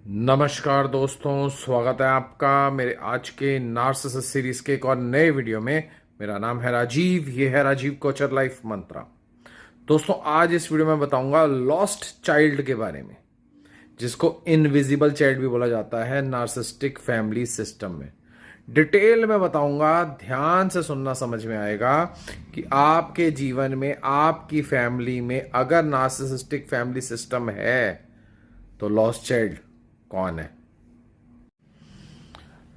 नमस्कार दोस्तों, स्वागत है आपका मेरे आज के नार्सिसिस्ट सीरीज के एक और नए वीडियो में। मेरा नाम है राजीव, ये है राजीव कोचर लाइफ मंत्रा। दोस्तों, आज इस वीडियो में बताऊंगा लॉस्ट चाइल्ड के बारे में, जिसको इनविजिबल चाइल्ड भी बोला जाता है नार्सिसिस्टिक फैमिली सिस्टम में। डिटेल में बताऊंगा, ध्यान से सुनना, समझ में आएगा कि आपके जीवन में, आपकी फैमिली में अगर नार्सिसिस्टिक फैमिली सिस्टम है तो लॉस्ट चाइल्ड कौन है।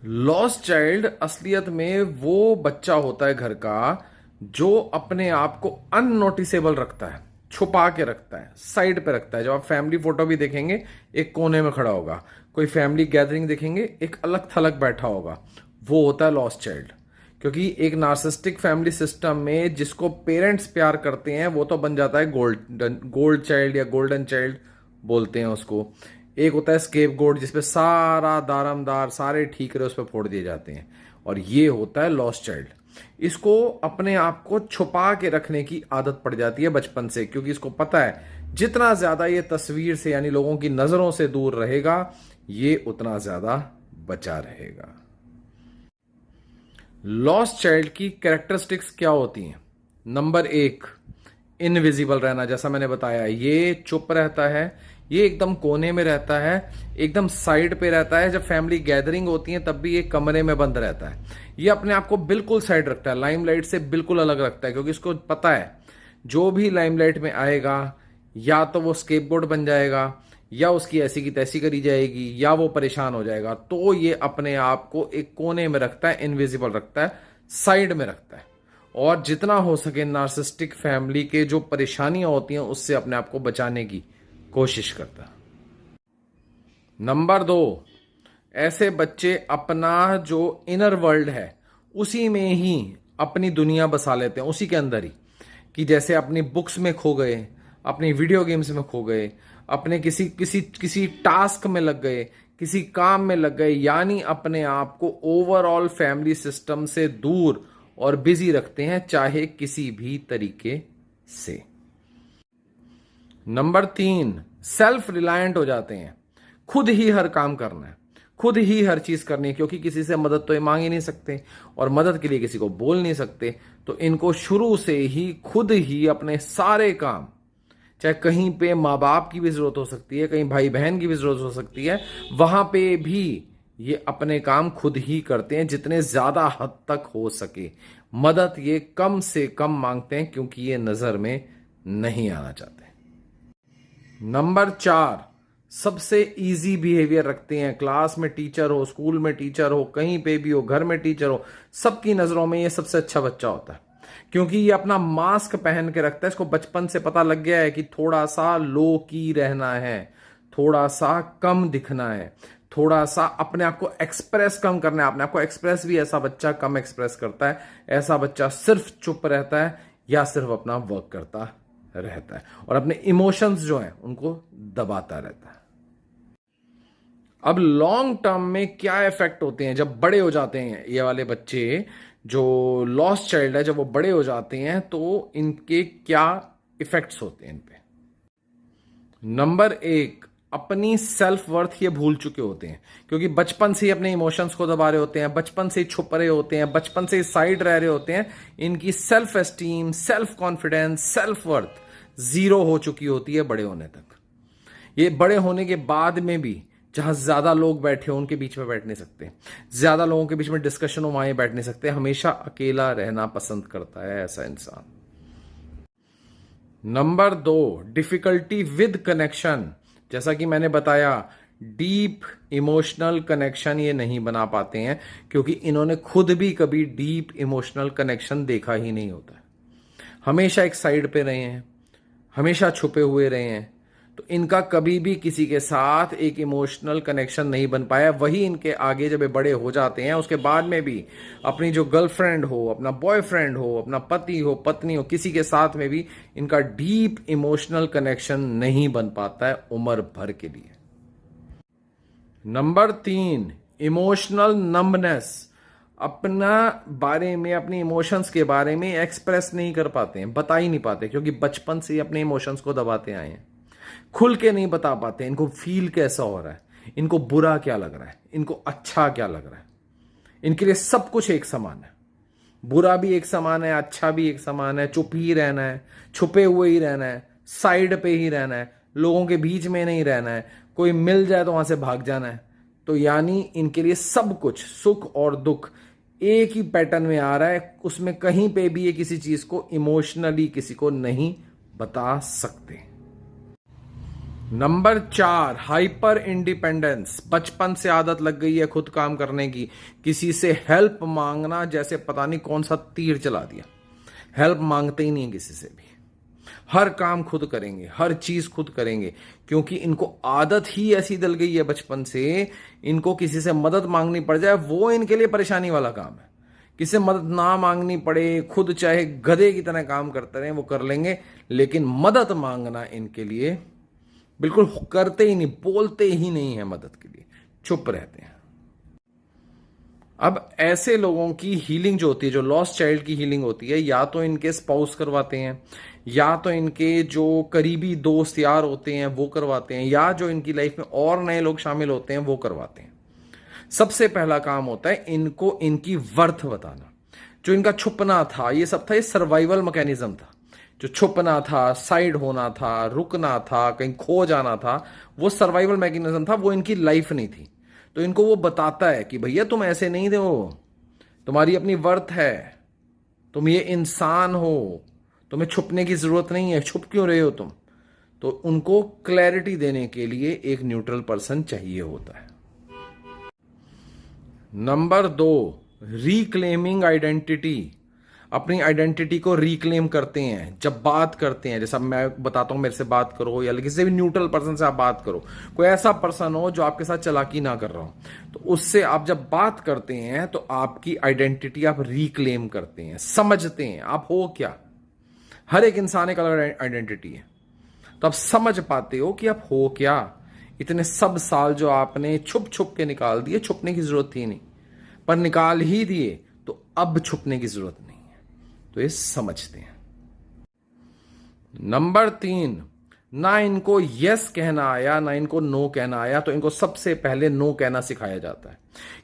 लॉस्ट चाइल्ड असलियत में वो बच्चा होता है घर का जो अपने आप को अननोटिसेबल रखता है, छुपा के रखता है, साइड पे रखता है। जब आप फैमिली फोटो भी देखेंगे, एक कोने में खड़ा होगा। कोई फैमिली गैदरिंग देखेंगे, एक अलग थलग बैठा होगा। वो होता है लॉस्ट चाइल्ड। क्योंकि एक नार्सिसिस्टिक फैमिली सिस्टम में जिसको पेरेंट्स प्यार करते हैं वो तो बन जाता है गोल्ड चाइल्ड या गोल्डन चाइल्ड बोलते हैं उसको। एक होता है स्केप गोड, जिसपे सारा दारमदार, सारे ठीकरे उस पर फोड़ दिए जाते हैं। और ये होता है लॉस्ट चाइल्ड। इसको अपने आप को छुपा के रखने की आदत पड़ जाती है बचपन से, क्योंकि इसको पता है जितना ज्यादा ये तस्वीर से यानी लोगों की नजरों से दूर रहेगा, ये उतना ज्यादा बचा रहेगा। लॉस्ट चाइल्ड की कैरेक्टरिस्टिक्स क्या होती हैं? नंबर 1, इनविजिबल रहना। जैसा मैंने बताया, ये चुप रहता है, ये एकदम कोने में रहता है, एकदम साइड पे रहता है। जब फैमिली गैदरिंग होती है तब भी ये कमरे में बंद रहता है। ये अपने आप को बिल्कुल साइड रखता है, लाइमलाइट से बिल्कुल अलग रखता है, क्योंकि इसको पता है जो भी लाइमलाइट में आएगा या तो वो स्केपगोट बन जाएगा, या उसकी ऐसी की तैसी करी जाएगी, या वो परेशान हो जाएगा। तो ये अपने आप को एक कोने में रखता है, इनविजिबल रखता है, साइड में रखता है। और जितना हो सके नार्सिसिस्टिक फैमिली के जो परेशानियां होती हैं उससे अपने आप को बचाने की कोशिश करता। नंबर 2, ऐसे बच्चे अपना जो इनर वर्ल्ड है उसी में ही अपनी दुनिया बसा लेते हैं, उसी के अंदर ही। कि जैसे अपनी बुक्स में खो गए, अपनी वीडियो गेम्स में खो गए, अपने किसी टास्क में लग गए, किसी काम में लग गए, यानी अपने आप को ओवरऑल फैमिली सिस्टम से दूर और बिजी रखते हैं, चाहे किसी भी तरीके से। नंबर 3, सेल्फ रिलायंट हो जाते हैं। खुद ही हर काम करना है, खुद ही हर चीज करनी है, क्योंकि किसी से मदद तो ये मांग ही नहीं सकते और मदद के लिए किसी को बोल नहीं सकते। तो इनको शुरू से ही खुद ही अपने सारे काम, चाहे कहीं पे माँ बाप की भी जरूरत हो सकती है, कहीं भाई बहन की भी जरूरत हो सकती है, वहां पे भी ये अपने काम खुद ही करते हैं, जितने ज्यादा हद तक हो सके। मदद ये कम से कम मांगते हैं, क्योंकि ये नजर में नहीं आना चाहते। नंबर 4, सबसे इजी बिहेवियर रखते हैं। क्लास में टीचर हो, स्कूल में टीचर हो, कहीं पे भी हो, घर में टीचर हो, सबकी नजरों में ये सबसे अच्छा बच्चा होता है, क्योंकि ये अपना मास्क पहन के रखता है। इसको बचपन से पता लग गया है कि थोड़ा सा लो की रहना है, थोड़ा सा कम दिखना है, थोड़ा सा अपने आप को एक्सप्रेस कम करना है। अपने आप को एक्सप्रेस भी ऐसा बच्चा कम एक्सप्रेस करता है। ऐसा बच्चा सिर्फ चुप रहता है या सिर्फ अपना वर्क करता रहता है और अपने इमोशंस जो हैं उनको दबाता रहता है। अब लॉन्ग टर्म में क्या इफेक्ट होते हैं जब बड़े हो जाते हैं ये वाले बच्चे, जो लॉस्ट चाइल्ड है, जब वो बड़े हो जाते हैं तो इनके क्या इफेक्ट्स होते हैं इन पे? नंबर 1, अपनी सेल्फ वर्थ ये भूल चुके होते हैं, क्योंकि बचपन से ही अपने इमोशंस को दबा रहे होते हैं, बचपन से ही छुप रहे होते हैं, बचपन से ही साइड रह रहे होते हैं। इनकी self esteem, self confidence, self worth zero हो चुकी होती है बड़े होने तक। ये बड़े होने के बाद में भी जहां ज्यादा लोग बैठे हो उनके बीच में बैठ नहीं सकते, ज्यादा लोगों के बीच में डिस्कशन हो वहां बैठ नहीं सकते, हमेशा अकेला रहना पसंद करता है ऐसा इंसान। Number 2, difficulty with connection. जैसा कि मैंने बताया, डीप इमोशनल कनेक्शन ये नहीं बना पाते हैं, क्योंकि इन्होंने खुद भी कभी डीप इमोशनल कनेक्शन देखा ही नहीं होता। हमेशा एक साइड पे रहे हैं, हमेशा छुपे हुए रहे हैं, तो इनका कभी भी किसी के साथ एक इमोशनल कनेक्शन नहीं बन पाया। वही इनके आगे जब ये बड़े हो जाते हैं उसके बाद में भी अपनी जो गर्लफ्रेंड हो, अपना बॉयफ्रेंड हो, अपना पति हो, पत्नी हो, किसी के साथ में भी इनका डीप इमोशनल कनेक्शन नहीं बन पाता है उम्र भर के लिए। Number 3, emotional numbness. अपना बारे में, अपने इमोशंस के बारे में एक्सप्रेस नहीं कर पाते हैं, बता ही नहीं पाते, क्योंकि बचपन से ही अपने इमोशंस को दबाते आए हैं। खुल के नहीं बता पाते इनको फील कैसा हो रहा है, इनको बुरा क्या लग रहा है, इनको अच्छा क्या लग रहा है। इनके लिए सब कुछ एक समान है, बुरा भी एक समान है, अच्छा भी एक समान है। चुप ही रहना है, छुपे हुए ही रहना है, साइड पे ही रहना है, लोगों के बीच में नहीं रहना है, कोई मिल जाए तो वहां से भाग जाना है। तो यानी इनके लिए सब कुछ, सुख और दुख एक ही पैटर्न में आ रहा है, उसमें कहीं पे भी ये किसी चीज को इमोशनली किसी को नहीं बता सकते। Number 4, hyper independence. बचपन से आदत लग गई है खुद काम करने की, किसी से हेल्प मांगना जैसे पता नहीं कौन सा तीर चला दिया। हेल्प मांगते ही नहीं है किसी से भी, हर काम खुद करेंगे, हर चीज खुद करेंगे, क्योंकि इनको आदत ही ऐसी डल गई है बचपन से। इनको किसी से मदद मांगनी पड़ जाए वो इनके लिए परेशानी वाला काम है। किसी से मदद ना मांगनी पड़े, खुद चाहे गधे की तरह काम करते रहे, वो कर लेंगे, लेकिन मदद मांगना इनके लिए बिल्कुल करते ही नहीं, बोलते ही नहीं है मदद के लिए, चुप रहते हैं। अब ऐसे लोगों की हीलिंग जो होती है, जो लॉस्ट चाइल्ड की हीलिंग होती है, या तो इनके स्पाउस करवाते हैं, या तो इनके जो करीबी दोस्त यार होते हैं वो करवाते हैं, या जो इनकी लाइफ में और नए लोग शामिल होते हैं वो करवाते हैं। सबसे पहला काम होता है इनको इनकी वर्थ बताना। जो इनका छुपना था, ये सब था, ये सर्वाइवल मैकेनिज्म था। जो छुपना था, साइड होना था, रुकना था, कहीं खो जाना था, वो सर्वाइवल मैकेनिज्म था, वो इनकी लाइफ नहीं थी। तो इनको वो बताता है कि भैया तुम ऐसे नहीं हो, तुम्हारी अपनी वर्थ है, तुम ये इंसान हो, तुम्हें छुपने की जरूरत नहीं है, छुप क्यों रहे हो तुम। तो उनको क्लैरिटी देने के लिए एक न्यूट्रल पर्सन चाहिए होता है। Number 2, reclaiming identity. अपनी आइडेंटिटी को रिक्लेम करते हैं जब बात करते हैं। जैसा मैं बताता हूं, मेरे से बात करो या किसी भी न्यूट्रल पर्सन से आप बात करो, कोई ऐसा पर्सन हो जो आपके साथ चालाकी ना कर रहा हो, तो उससे आप जब बात करते हैं तो आपकी आइडेंटिटी आप रिक्लेम करते हैं, समझते हैं आप हो क्या। हर एक इंसान एक अलग आइडेंटिटी है, तो आप समझ पाते हो कि आप हो क्या। इतने सब साल जो आपने छुप छुप के निकाल दिए, छुपने की जरूरत थी नहीं, पर निकाल ही दिए, तो अब छुपने की जरूरत नहीं है। तो ये समझते हैं। नंबर 3, ना इनको यस कहना आया ना इनको नो कहना आया, तो इनको सबसे पहले नो कहना सिखाया जाता है,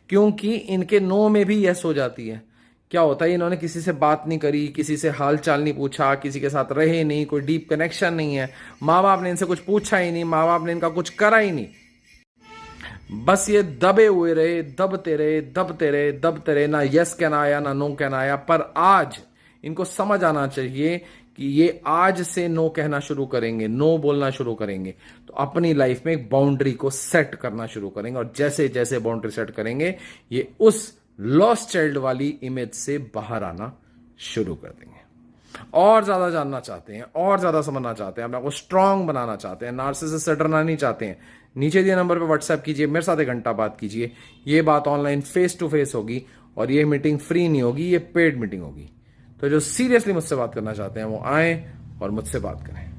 क्योंकि इनके नो में भी यस हो जाती है। क्या होता है, इन्होंने किसी से बात नहीं करी, किसी से हाल चाल नहीं पूछा, किसी के साथ रहे नहीं, कोई डीप कनेक्शन नहीं है, माँ बाप ने इनसे कुछ पूछा ही नहीं, माँ बाप ने इनका कुछ करा ही नहीं, बस ये दबे हुए रहे, दबते रहे, दबते रहे, दबते रहे, ना यस कहना आया ना नो कहना आया। पर आज इनको समझ आना चाहिए कि ये आज से नो कहना शुरू करेंगे, नो बोलना शुरू करेंगे, तो अपनी लाइफ में एक बाउंड्री को सेट करना शुरू करेंगे, और जैसे जैसे बाउंड्री सेट करेंगे ये उस लॉस्ट चाइल्ड वाली इमेज से बाहर आना शुरू कर देंगे। और ज्यादा जानना चाहते हैं, और ज्यादा समझना चाहते हैं, अपने को स्ट्रांग बनाना चाहते हैं, नार्सिसिस्ट से डरना नहीं चाहते हैं, नीचे दिए नंबर पे व्हाट्सएप कीजिए, मेरे साथ 1 घंटा बात कीजिए। ये बात ऑनलाइन फेस टू फेस होगी, और ये मीटिंग फ्री नहीं होगी, ये पेड मीटिंग होगी। तो जो सीरियसली मुझसे बात करना चाहते हैं वो आए और मुझसे बात करें।